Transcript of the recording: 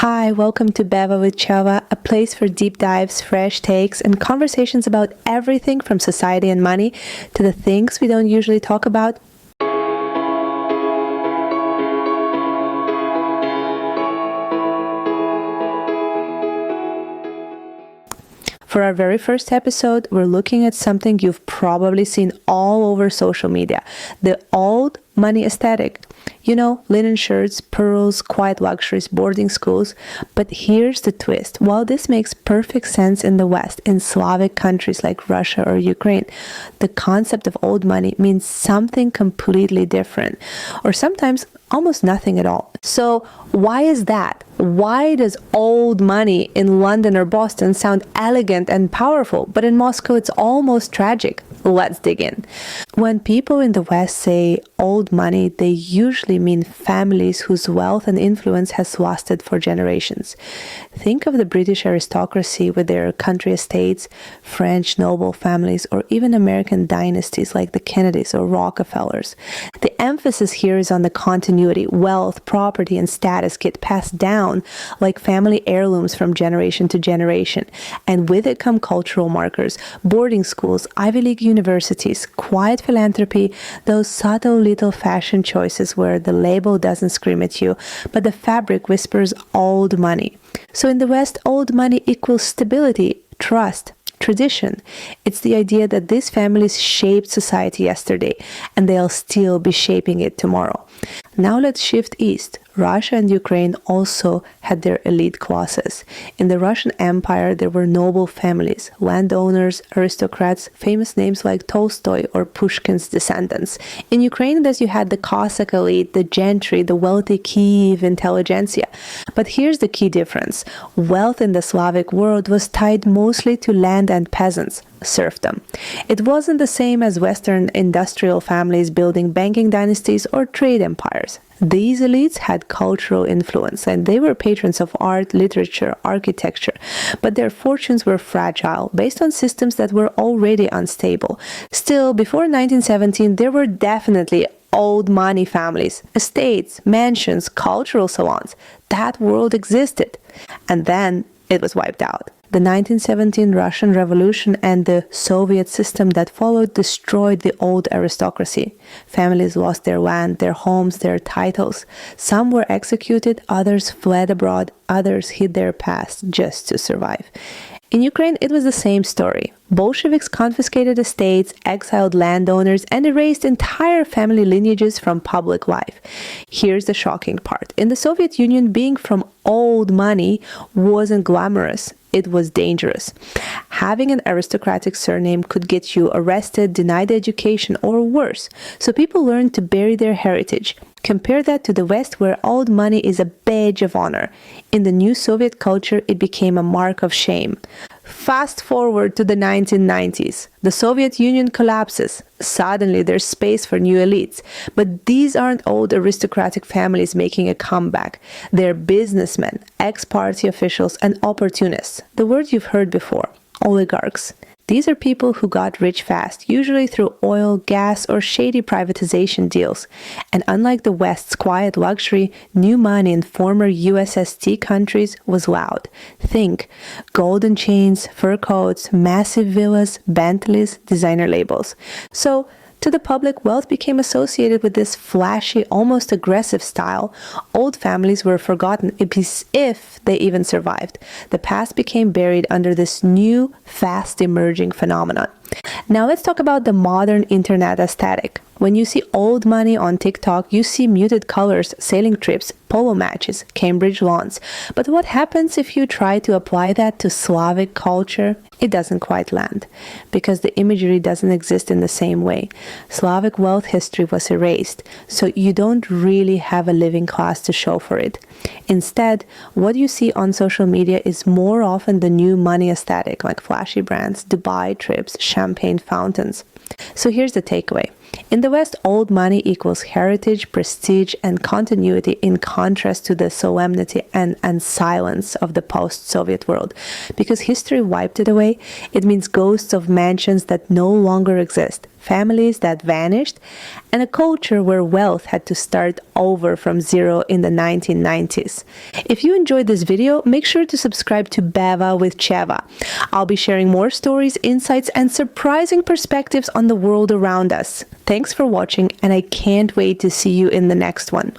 Hi, welcome to Beva with Cheva, a place for deep dives, fresh takes, and conversations about everything from society and money to the things we don't usually talk about. For our very first episode, we're looking at something you've probably seen all over social media, the old money aesthetic. You know, linen shirts, pearls, quiet luxuries, boarding schools. But here's the twist. While this makes perfect sense in the West, in Slavic countries like Russia or Ukraine, the concept of old money means something completely different, or sometimes almost nothing at all. So why is that? Why does old money in London or Boston sound elegant and powerful, but in Moscow it's almost tragic? Let's dig in. When people in the West say old money, they usually mean families whose wealth and influence has lasted for generations. Think of the British aristocracy with their country estates, French noble families, or even American dynasties like the Kennedys or Rockefellers. The emphasis here is on the continuity. Wealth, property, and status get passed down like family heirlooms from generation to generation. And with it come cultural markers, boarding schools, Ivy League universities, quiet philanthropy, those subtle little fashion choices where the label doesn't scream at you, but the fabric whispers old money. So in the West, old money equals stability, trust, tradition. It's the idea that these families shaped society yesterday and they'll still be shaping it tomorrow. Now let's shift east. Russia and Ukraine also had their elite classes. In the Russian Empire, there were noble families, landowners, aristocrats, famous names like Tolstoy or Pushkin's descendants. In Ukraine, thus you had the Cossack elite, the gentry, the wealthy Kiev intelligentsia. But here's the key difference. Wealth in the Slavic world was tied mostly to land and peasants, serfdom. It wasn't the same as Western industrial families building banking dynasties or trade empires. These elites had cultural influence and they were patrons of art, literature, architecture, but their fortunes were fragile, based on systems that were already unstable. Still, before 1917, there were definitely old money families, estates, mansions, cultural salons. That world existed. And then it was wiped out. The 1917 Russian Revolution and the Soviet system that followed destroyed the old aristocracy. Families lost their land, their homes, their titles. Some were executed, others fled abroad, others hid their past just to survive. In Ukraine, it was the same story. Bolsheviks confiscated estates, exiled landowners, and erased entire family lineages from public life. Here's the shocking part. In the Soviet Union, being from old money wasn't glamorous. It was dangerous. Having an aristocratic surname could get you arrested, denied education, or worse. So people learned to bury their heritage. Compare that to the West, where old money is a badge of honor. In the new Soviet culture, it became a mark of shame. Fast forward to the 1990s. The Soviet Union collapses. Suddenly, there's space for new elites. But these aren't old aristocratic families making a comeback. They're businessmen, ex-party officials, and opportunists. The word you've heard before, oligarchs. These are people who got rich fast, usually through oil, gas, or shady privatization deals. And unlike the West's quiet luxury, new money in former USSR countries was loud. Think golden chains, fur coats, massive villas, Bentleys, designer labels. So, to the public, wealth became associated with this flashy, almost aggressive style. Old families were forgotten if they even survived. The past became buried under this new, fast-emerging phenomenon. Now let's talk about the modern internet aesthetic. When you see old money on TikTok, you see muted colors, sailing trips, polo matches, Cambridge lawns. But what happens if you try to apply that to Slavic culture? It doesn't quite land, because the imagery doesn't exist in the same way. Slavic wealth history was erased, so you don't really have a living class to show for it. Instead, what you see on social media is more often the new money aesthetic, like flashy brands, Dubai trips, champagne fountains. So here's the takeaway. In the West, old money equals heritage, prestige, and continuity in contrast to the solemnity and silence of the post-Soviet world. Because history wiped it away, it means ghosts of mansions that no longer exist, families that vanished, and a culture where wealth had to start over from zero in the 1990s. If you enjoyed this video, make sure to subscribe to Beva with Cheva. I'll be sharing more stories, insights, and surprising perspectives on the world around us. Thanks for watching, and I can't wait to see you in the next one.